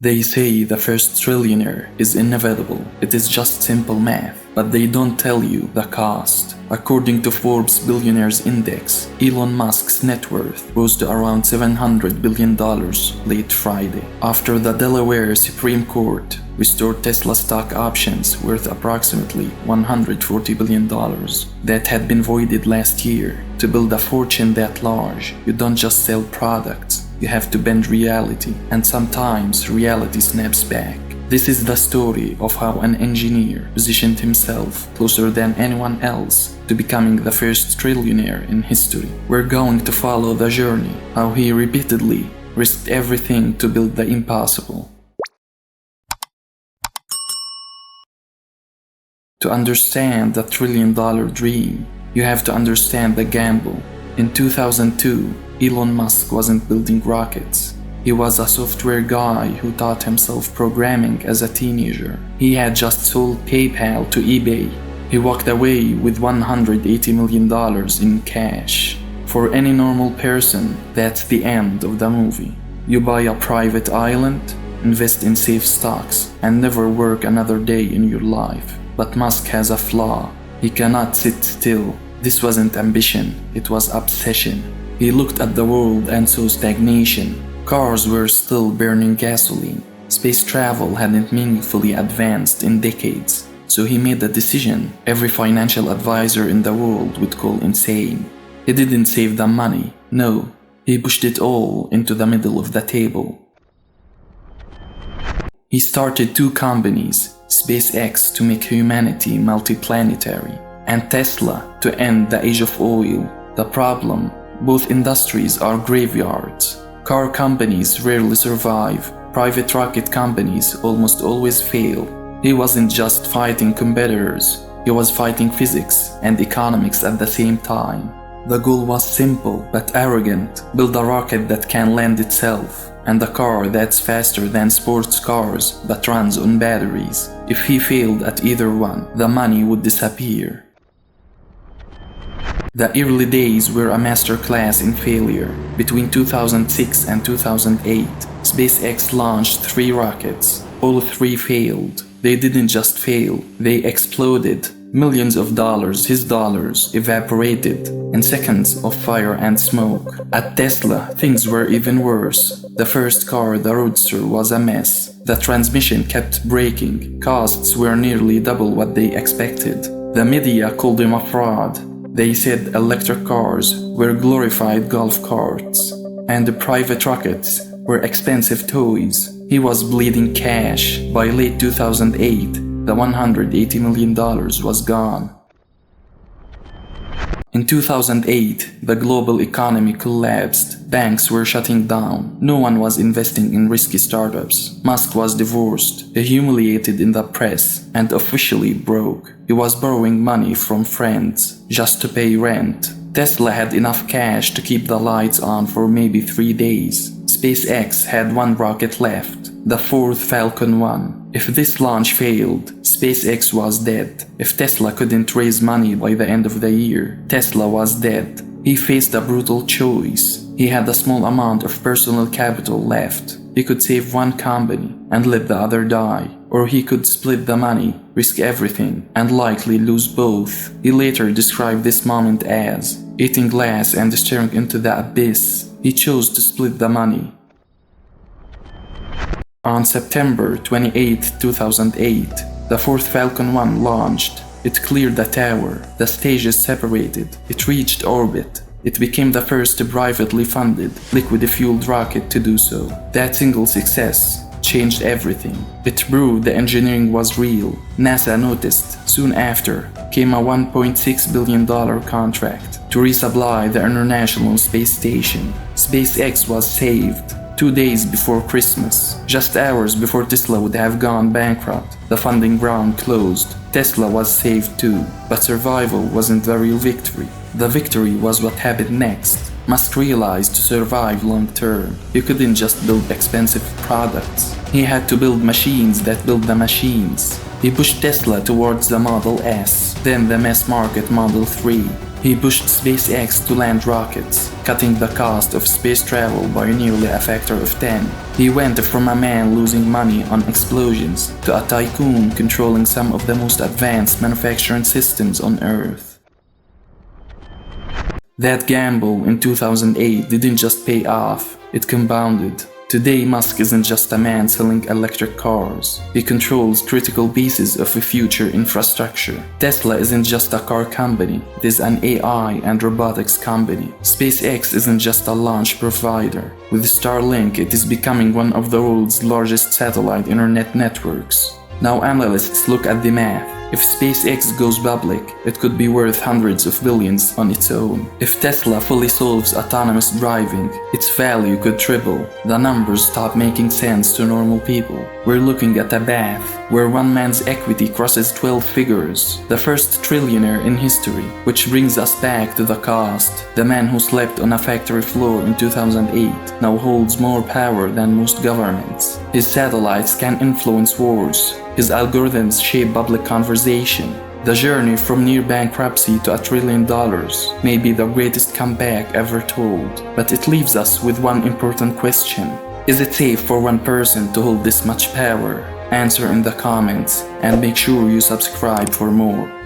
They say the first trillionaire is inevitable. It is just simple math, but they don't tell you the cost. According to Forbes Billionaires Index, Elon Musk's net worth rose to around $700 billion late Friday, after the Delaware Supreme Court restored Tesla stock options worth approximately $140 billion that had been voided last year. To build a fortune that large, you don't just sell products. You have to bend reality, and sometimes reality snaps back. This is the story of how an engineer positioned himself closer than anyone else to becoming the first trillionaire in history. We're going to follow the journey, how he repeatedly risked everything to build the impossible. To understand the trillion-dollar dream, you have to understand the gamble. In 2002, Elon Musk wasn't building rockets. He was a software guy who taught himself programming as a teenager. He had just sold PayPal to eBay. He walked away with $180 million in cash. For any normal person, that's the end of the movie. You buy a private island, invest in safe stocks, and never work another day in your life. But Musk has a flaw. He cannot sit still. This wasn't ambition, it was obsession. He looked at the world and saw stagnation. Cars were still burning gasoline. Space travel hadn't meaningfully advanced in decades. So he made a decision every financial advisor in the world would call insane. He didn't save the money, no. He pushed it all into the middle of the table. He started two companies, SpaceX to make humanity multiplanetary, and Tesla to end the age of oil. The problem: both industries are graveyards. Car companies rarely survive. Private rocket companies almost always fail. He wasn't just fighting competitors. He was fighting physics and economics at the same time. The goal was simple but arrogant. Build a rocket that can land itself, and a car that's faster than sports cars but runs on batteries. If he failed at either one, the money would disappear. The early days were a masterclass in failure. Between 2006 and 2008, SpaceX launched 3 rockets. All 3 failed. They didn't just fail, they exploded. Millions of dollars, his dollars, evaporated in seconds of fire and smoke. At Tesla, things were even worse. The first car, the Roadster, was a mess. The transmission kept breaking. Costs were nearly double what they expected. The media called him a fraud. They said electric cars were glorified golf carts, and the private rockets were expensive toys. He was bleeding cash. By late 2008, the $180 million was gone. In 2008, the global economy collapsed. Banks were shutting down. No one was investing in risky startups. Musk was divorced, humiliated in the press, and officially broke. He was borrowing money from friends just to pay rent. Tesla had enough cash to keep the lights on for maybe 3 days. SpaceX had 1 rocket left, the 4th Falcon 1. If this launch failed, SpaceX was dead. If Tesla couldn't raise money by the end of the year, Tesla was dead. He faced a brutal choice. He had a small amount of personal capital left. He could save one company and let the other die, or he could split the money, risk everything, and likely lose both. He later described this moment as eating glass and staring into the abyss. He chose to split the money. On September 28, 2008, the 4th Falcon 1 launched. It cleared the tower. The stages separated. It reached orbit. It became the first privately funded, liquid-fueled rocket to do so. That single success changed everything. It proved the engineering was real. NASA noticed. Soon after came a $1.6 billion contract to resupply the International Space Station. SpaceX was saved 2 days before Christmas, just hours before Tesla would have gone bankrupt. The funding round closed. Tesla was saved too, but survival wasn't the real victory. The victory was what happened next. Musk realized to survive long term, you couldn't just build expensive products. He had to build machines that build the machines. He pushed Tesla towards the Model S, then the mass market Model 3. He pushed SpaceX to land rockets, cutting the cost of space travel by nearly a factor of 10. He went from a man losing money on explosions to a tycoon controlling some of the most advanced manufacturing systems on Earth. That gamble in 2008 didn't just pay off, it compounded. Today, Musk isn't just a man selling electric cars. He controls critical pieces of a future infrastructure. Tesla isn't just a car company, it is an AI and robotics company. SpaceX isn't just a launch provider. With Starlink, it is becoming one of the world's largest satellite internet networks. Now analysts look at the math. If SpaceX goes public, it could be worth hundreds of billions on its own. If Tesla fully solves autonomous driving, its value could triple. The numbers stop making sense to normal people. We're looking at a path where one man's equity crosses 12 figures, the first trillionaire in history, which brings us back to the cost. The man who slept on a factory floor in 2008 now holds more power than most governments. His satellites can influence wars. His algorithms shape public conversation. The journey from near bankruptcy to $1 trillion may be the greatest comeback ever told, but it leaves us with one important question. Is it safe for one person to hold this much power? Answer in the comments and make sure you subscribe for more.